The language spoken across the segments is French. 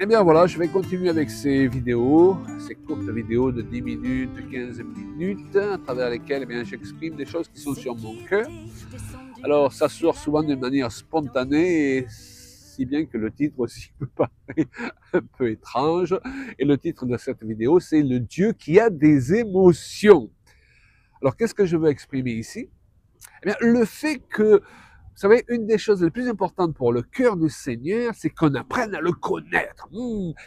Eh bien voilà, je vais continuer avec ces vidéos, ces courtes vidéos de 10 minutes, 15 minutes, à travers lesquelles j'exprime des choses qui sont sur mon cœur. Alors ça sort souvent de manière spontanée, et si bien que le titre aussi peut paraître un peu étrange. Et le titre de cette vidéo, c'est « Le Dieu qui a des émotions ». Alors qu'est-ce que je veux exprimer ici? Eh bien, le fait que, vous savez, une des choses les plus importantes pour le cœur du Seigneur, c'est qu'on apprenne à le connaître.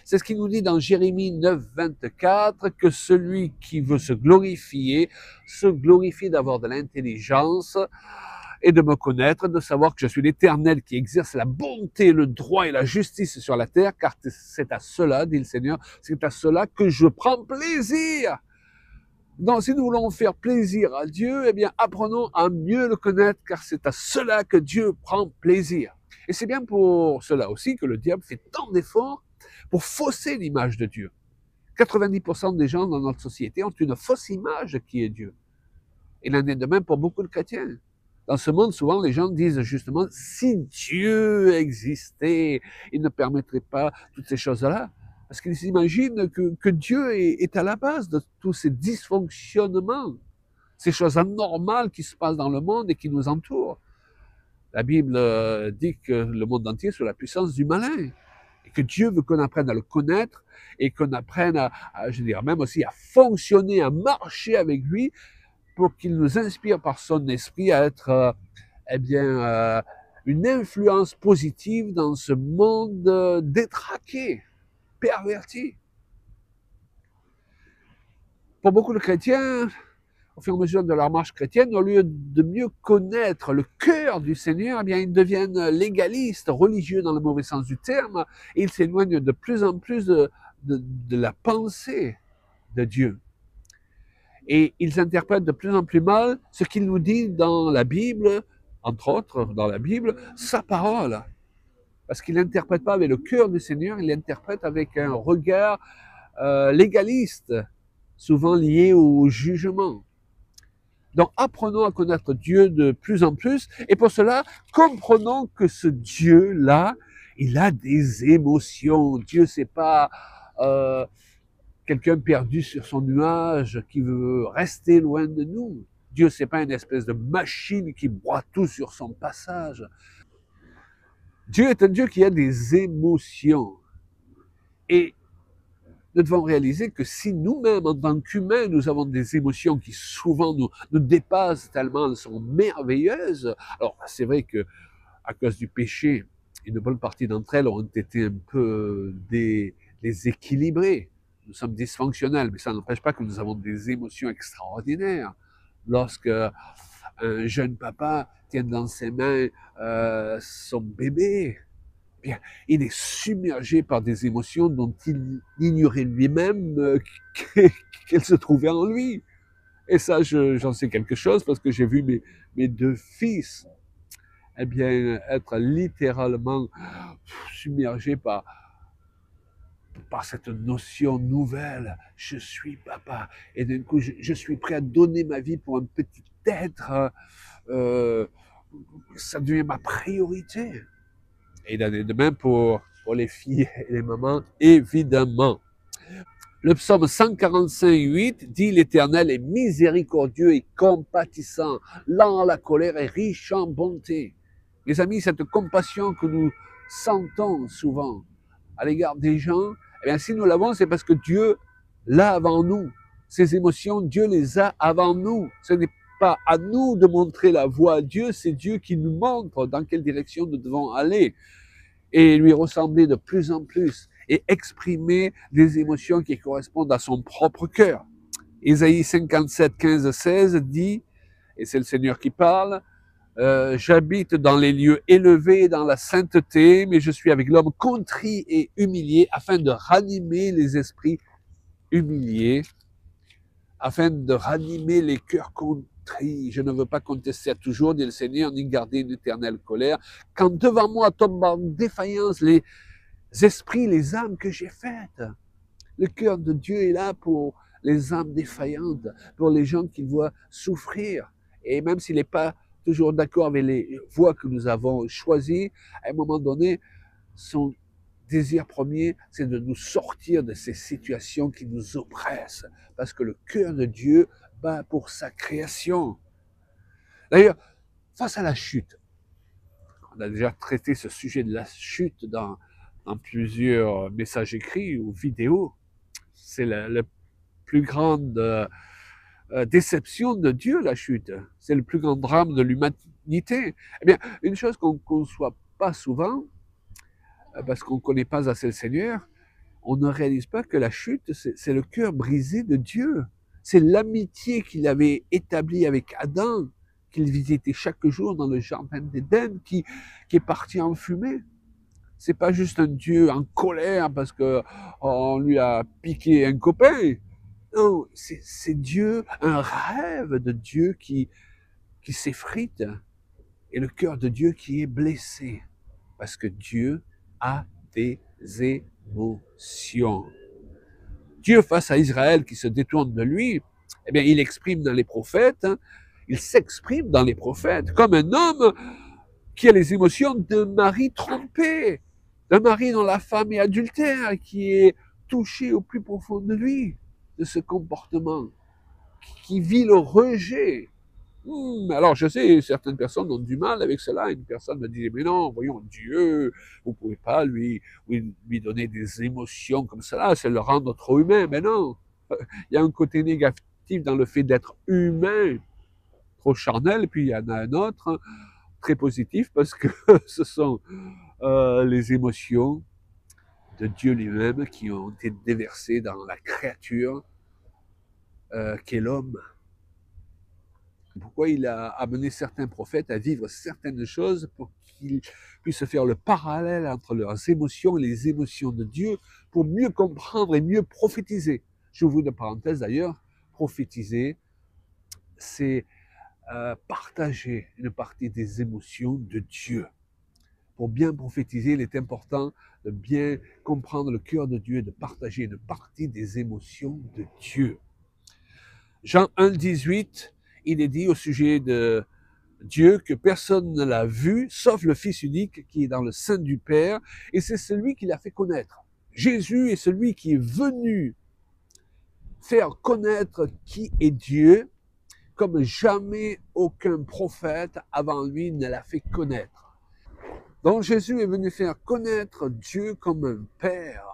C'est ce qu'il nous dit dans Jérémie 9, 24, que celui qui veut se glorifier d'avoir de l'intelligence et de me connaître, de savoir que je suis l'Éternel qui exerce la bonté, le droit et la justice sur la terre, car c'est à cela, dit le Seigneur, c'est à cela que je prends plaisir. Donc, si nous voulons faire plaisir à Dieu, eh bien, apprenons à mieux le connaître, car c'est à cela que Dieu prend plaisir. Et c'est bien pour cela aussi que le diable fait tant d'efforts pour fausser l'image de Dieu. 90% des gens dans notre société ont une fausse image de qui est Dieu. Il en est de même pour beaucoup de chrétiens. Dans ce monde, souvent, les gens disent justement, si Dieu existait, il ne permettrait pas toutes ces choses-là. Parce qu'ils s'imaginent que Dieu est à la base de tous ces dysfonctionnements, ces choses anormales qui se passent dans le monde et qui nous entourent. La Bible dit que le monde entier est sous la puissance du malin, et que Dieu veut qu'on apprenne à le connaître, et qu'on apprenne je dirais même aussi à fonctionner, à marcher avec lui, pour qu'il nous inspire par son esprit à être une influence positive dans ce monde détraqué, perverti. Pour beaucoup de chrétiens, au fur et à mesure de leur marche chrétienne, au lieu de mieux connaître le cœur du Seigneur, ils deviennent légalistes, religieux dans le mauvais sens du terme, et ils s'éloignent de plus en plus de la pensée de Dieu. Et ils interprètent de plus en plus mal ce qu'il nous dit dans la Bible, entre autres dans la Bible, sa parole. Parce qu'il n'interprète pas avec le cœur du Seigneur, il l'interprète avec un regard légaliste, souvent lié au jugement. Donc apprenons à connaître Dieu de plus en plus, et pour cela, comprenons que ce Dieu-là, il a des émotions. Dieu, c'est pas quelqu'un perdu sur son nuage qui veut rester loin de nous. Dieu, c'est pas une espèce de machine qui broie tout sur son passage. Dieu est un Dieu qui a des émotions. Et nous devons réaliser que si nous-mêmes, en tant qu'humains, nous avons des émotions qui souvent nous dépassent tellement elles sont merveilleuses, alors c'est vrai que à cause du péché, une bonne partie d'entre elles ont été un peu déséquilibrées. Nous sommes dysfonctionnels, mais ça n'empêche pas que nous avons des émotions extraordinaires. Lorsque un jeune papa tient dans ses mains son bébé, bien, il est submergé par des émotions dont il ignorait lui-même qu'elles se trouvaient en lui. Et ça, j'en sais quelque chose parce que j'ai vu mes deux fils être littéralement submergés par cette notion nouvelle. Je suis papa. Et d'un coup, je suis prêt à donner ma vie pour un petit être. Ça devient ma priorité. Et il en est de même pour les filles et les mamans, évidemment. Le psaume 145:8 dit « L'Éternel est miséricordieux et compatissant, lent à la colère et riche en bonté. » Mes amis, cette compassion que nous sentons souvent à l'égard des gens, si nous l'avons, c'est parce que Dieu l'a avant nous. Ces émotions, Dieu les a avant nous. Ce n'est pas à nous de montrer la voie à Dieu, c'est Dieu qui nous montre dans quelle direction nous devons aller et lui ressembler de plus en plus et exprimer des émotions qui correspondent à son propre cœur. Ésaïe 57, 15, 16 dit, et c'est le Seigneur qui parle, j'habite dans les lieux élevés, dans la sainteté, mais je suis avec l'homme contrit et humilié, afin de ranimer les esprits humiliés, afin de ranimer les cœurs contrits idolâtrie. Je ne veux pas contester à toujours, dit le Seigneur, ni garder une éternelle colère. Quand devant moi tombent en défaillance les esprits, les âmes que j'ai faites. Le cœur de Dieu est là pour les âmes défaillantes, pour les gens qui voient souffrir. Et même s'il n'est pas toujours d'accord avec les voies que nous avons choisies, à un moment donné, son désir premier, c'est de nous sortir de ces situations qui nous oppressent. Parce que le cœur de Dieu bat pour sa création. D'ailleurs, face à la chute, on a déjà traité ce sujet de la chute dans plusieurs messages écrits ou vidéos. C'est la plus grande déception de Dieu, la chute. C'est le plus grand drame de l'humanité. Eh bien, une chose qu'on ne conçoit pas souvent, parce qu'on ne connaît pas assez le Seigneur, on ne réalise pas que la chute, c'est le cœur brisé de Dieu. C'est l'amitié qu'il avait établie avec Adam, qu'il visitait chaque jour dans le jardin d'Éden, qui est parti en fumée. C'est pas juste un Dieu en colère parce qu'on lui a piqué un copain. Non, c'est Dieu, un rêve de Dieu qui s'effrite, et le cœur de Dieu qui est blessé. Parce que Dieu a des émotions. Dieu, face à Israël qui se détourne de lui, eh bien, il exprime dans les prophètes, il s'exprime dans les prophètes comme un homme qui a les émotions d'un mari trompé, d'un mari dont la femme est adultère, qui est touché au plus profond de lui, de ce comportement, qui vit le rejet. Alors je sais, certaines personnes ont du mal avec cela. Une personne me dit, mais non, voyons Dieu, vous ne pouvez pas lui donner des émotions comme cela, c'est le rendre trop humain. Mais non, il y a un côté négatif dans le fait d'être humain, trop charnel, puis il y en a un autre, très positif, parce que ce sont les émotions de Dieu lui-même qui ont été déversées dans la créature qu'est l'homme. Pourquoi il a amené certains prophètes à vivre certaines choses pour qu'ils puissent faire le parallèle entre leurs émotions et les émotions de Dieu pour mieux comprendre et mieux prophétiser. J'ouvre une parenthèse d'ailleurs, prophétiser, c'est partager une partie des émotions de Dieu. Pour bien prophétiser, il est important de bien comprendre le cœur de Dieu et de partager une partie des émotions de Dieu. Jean 1, 18, il est dit au sujet de Dieu que personne ne l'a vu, sauf le Fils unique qui est dans le sein du Père, et c'est celui qui l'a fait connaître. Jésus est celui qui est venu faire connaître qui est Dieu, comme jamais aucun prophète avant lui ne l'a fait connaître. Donc Jésus est venu faire connaître Dieu comme un Père.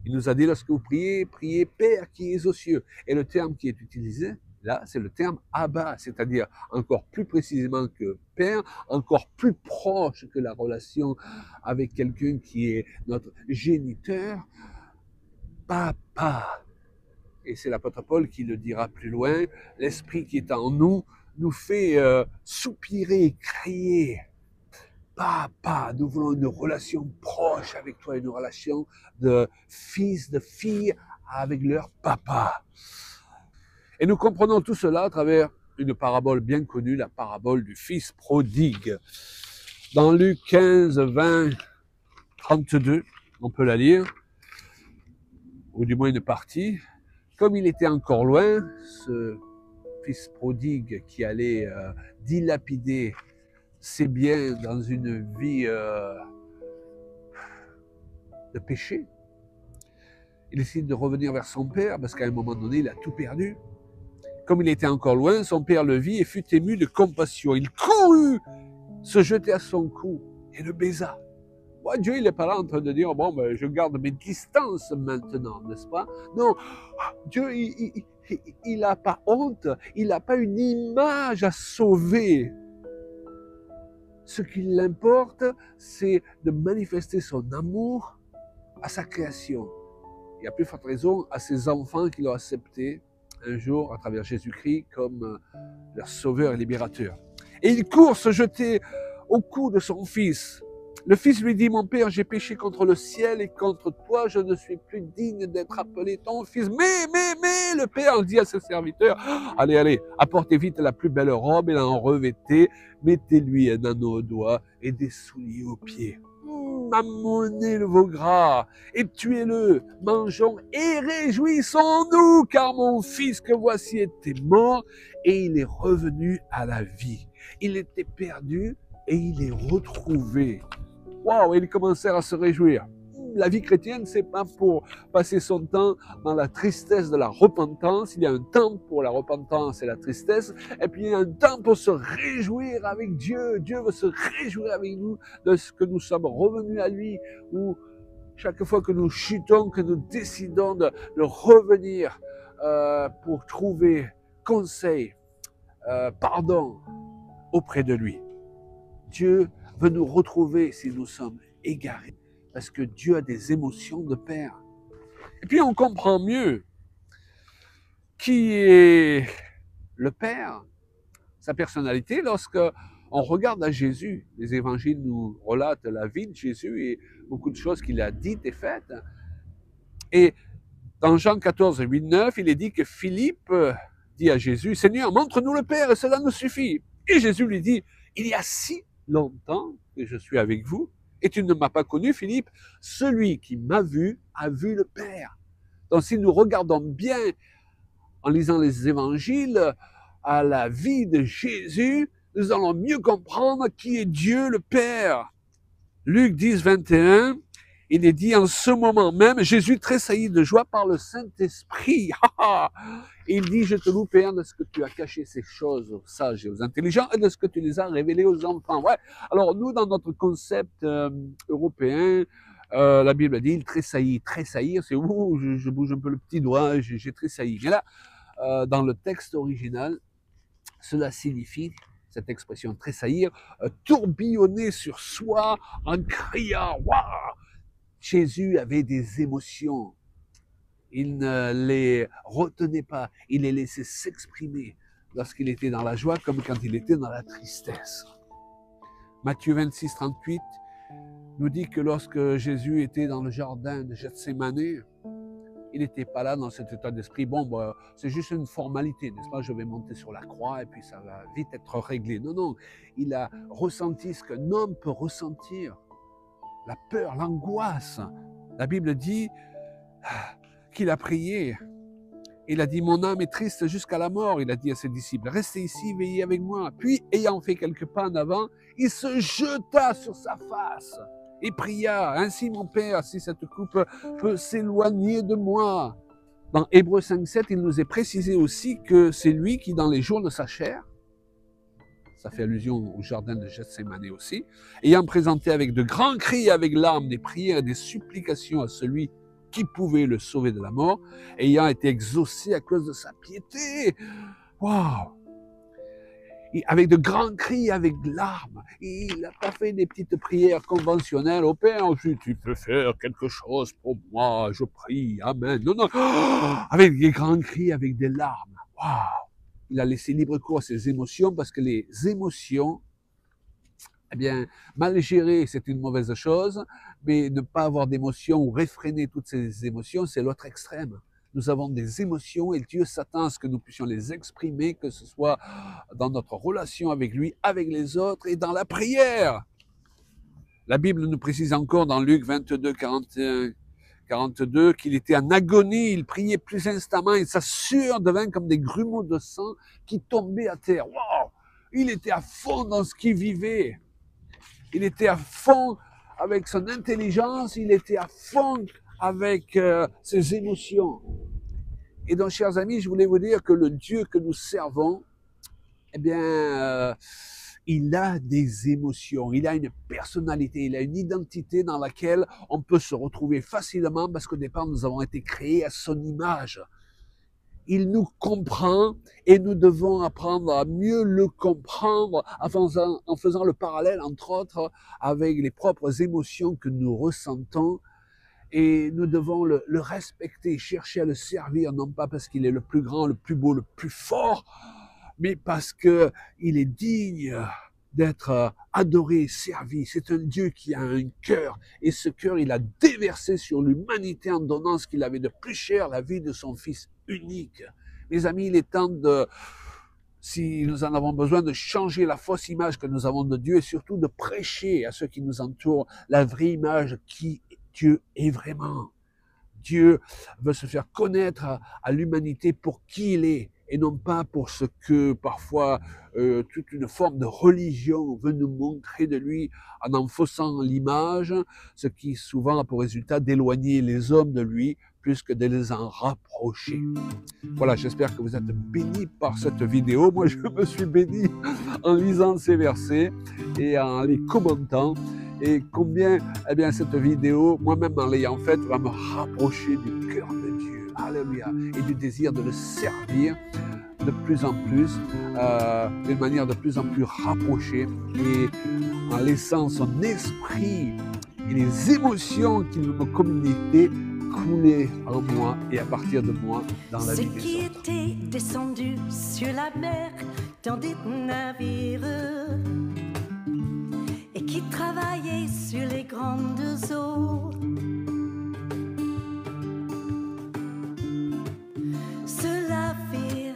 Il nous a dit, lorsque vous priez, priez Père qui est aux cieux. Et le terme qui est utilisé, là, c'est le terme Abba, c'est-à-dire encore plus précisément que Père, encore plus proche que la relation avec quelqu'un qui est notre géniteur, Papa. Et c'est l'apôtre Paul qui le dira plus loin, l'Esprit qui est en nous nous fait soupirer, crier. Papa, nous voulons une relation proche avec toi, une relation de fils, de fille avec leur papa. Et nous comprenons tout cela à travers une parabole bien connue, la parabole du fils prodigue. Dans Luc 15, 20, 32, on peut la lire, ou du moins une partie. Comme il était encore loin, ce fils prodigue qui allait dilapider ses biens dans une vie de péché, il décide de revenir vers son père parce qu'à un moment donné, il a tout perdu. Comme il était encore loin, son père le vit et fut ému de compassion. Il courut se jeter à son cou et le baisa. Moi, Dieu, il n'est pas là en train de dire, bon, ben, je garde mes distances maintenant, n'est-ce pas? Non, Dieu, il n'a pas honte, il n'a pas une image à sauver. Ce qui l'importe, c'est de manifester son amour à sa création. Et à plus forte raison, à ses enfants qui l'ont accepté un jour à travers Jésus-Christ comme leur sauveur et libérateur. Et il court se jeter au cou de son fils. Le fils lui dit, mon père, j'ai péché contre le ciel et contre toi, je ne suis plus digne d'être appelé ton fils. Mais, Et le Père dit à ses serviteurs, allez, allez, apportez vite la plus belle robe et en revêtez, mettez-lui un anneau au doigt et des souliers aux pieds. Amenez le veau gras et tuez-le, mangeons et réjouissons-nous, car mon fils que voici était mort et il est revenu à la vie. Il était perdu et il est retrouvé. Waouh, et ils commencèrent à se réjouir. La vie chrétienne, c'est pas pour passer son temps dans la tristesse de la repentance. Il y a un temps pour la repentance et la tristesse, et puis il y a un temps pour se réjouir avec Dieu. Dieu veut se réjouir avec nous de ce que nous sommes revenus à lui, ou chaque fois que nous chutons, que nous décidons de revenir pour trouver conseil, pardon auprès de lui. Dieu veut nous retrouver si nous sommes égarés, parce que Dieu a des émotions de Père. Et puis on comprend mieux qui est le Père, sa personnalité, lorsque on regarde à Jésus. Les évangiles nous relatent la vie de Jésus et beaucoup de choses qu'il a dites et faites. Et dans Jean 14, 8, 9, il est dit que Philippe dit à Jésus, « Seigneur, montre-nous le Père et cela nous suffit. » Et Jésus lui dit, « Il y a si longtemps que je suis avec vous, et tu ne m'as pas connu, Philippe. Celui qui m'a vu a vu le Père. » Donc si nous regardons bien, en lisant les évangiles, à la vie de Jésus, nous allons mieux comprendre qui est Dieu le Père. Luc 10, 21, il est dit en ce moment même, Jésus tressaillit de joie par le Saint-Esprit. Il dit, je te loue Père de ce que tu as caché ces choses aux sages et aux intelligents et de ce que tu les as révélées aux enfants. Ouais. Alors nous, dans notre concept européen, la Bible dit, il tressaillit. Tressaillir, c'est où je bouge un peu le petit doigt, j'ai tressailli. Mais là, dans le texte original, cela signifie, cette expression tressaillir, tourbillonner sur soi en criant, waouh! Jésus avait des émotions. Il ne les retenait pas, il les laissait s'exprimer lorsqu'il était dans la joie comme quand il était dans la tristesse. Matthieu 26, 38 nous dit que lorsque Jésus était dans le jardin de Gethsémani, il n'était pas là dans cet état d'esprit. Bon, bah, c'est juste une formalité, n'est-ce pas? Je vais monter sur la croix et puis ça va vite être réglé. Non, non, il a ressenti ce qu'un homme peut ressentir. La peur, l'angoisse. La Bible dit qu'il a prié. Il a dit, mon âme est triste jusqu'à la mort. Il a dit à ses disciples, restez ici, veillez avec moi. Puis, ayant fait quelques pas en avant, il se jeta sur sa face et pria, ainsi mon Père, si cette coupe peut s'éloigner de moi. Dans Hébreux 5.7, il nous est précisé aussi que c'est lui qui, dans les jours de sa chair, ça fait allusion au jardin de Gethsémani aussi, ayant présenté avec de grands cris, avec larmes, des prières et des supplications à celui qui pouvait le sauver de la mort, ayant été exaucé à cause de sa piété. Waouh! Avec de grands cris, avec larmes. Il n'a pas fait des petites prières conventionnelles. Au Père, si tu peux faire quelque chose pour moi, je prie, amen. Non, non, avec des grands cris, avec des larmes. Waouh! Il a laissé libre cours à ses émotions parce que les émotions, eh bien, mal gérées, c'est une mauvaise chose, mais ne pas avoir d'émotions ou réfréner toutes ces émotions, c'est l'autre extrême. Nous avons des émotions et Dieu s'attend à ce que nous puissions les exprimer, que ce soit dans notre relation avec lui, avec les autres et dans la prière. La Bible nous précise encore dans Luc 22, 41, 42 qu'il était en agonie, il priait plus instamment et sa sueur devint comme des grumeaux de sang qui tombaient à terre. Wow! Il était à fond dans ce qu'il vivait. Il était à fond avec son intelligence, il était à fond avec ses émotions. Et donc, chers amis, je voulais vous dire que le Dieu que nous servons, eh bien, il a des émotions, il a une personnalité, il a une identité dans laquelle on peut se retrouver facilement parce qu'au départ, nous avons été créés à son image. Il nous comprend et nous devons apprendre à mieux le comprendre en faisant le parallèle, entre autres, avec les propres émotions que nous ressentons. Et nous devons le respecter, chercher à le servir, non pas parce qu'il est le plus grand, le plus beau, le plus fort, mais parce qu'il est digne d'être adoré, servi. C'est un Dieu qui a un cœur, et ce cœur, il a déversé sur l'humanité en donnant ce qu'il avait de plus cher, la vie de son Fils unique. Mes amis, il est temps de, si nous en avons besoin, de changer la fausse image que nous avons de Dieu et surtout de prêcher à ceux qui nous entourent la vraie image qui Dieu est vraiment. Dieu veut se faire connaître à l'humanité pour qui il est et non pas pour ce que parfois toute une forme de religion veut nous montrer de lui en faussant l'image, ce qui souvent a pour résultat d'éloigner les hommes de lui plus que de les en rapprocher. Voilà, j'espère que vous êtes bénis par cette vidéo. Moi, je me suis béni en lisant ces versets et en les commentant. Et combien, eh bien, cette vidéo, moi-même en l'ayant faite, va me rapprocher du cœur de Dieu. Alléluia. Et du désir de le servir de plus en plus, d'une manière de plus en plus rapprochée et en laissant son esprit et les émotions qu'il me communiquait couler en moi et à partir de moi dans la vie des autres. Ceux qui étaient descendus sur la mer dans des navires et qui travaillaient sur les grandes eaux. Ceux-là firent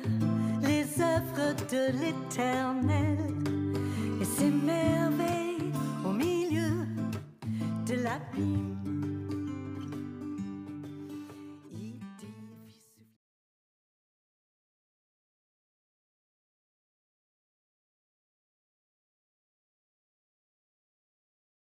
les œuvres de l'Éternel et ses merveilles au milieu de l'abîme.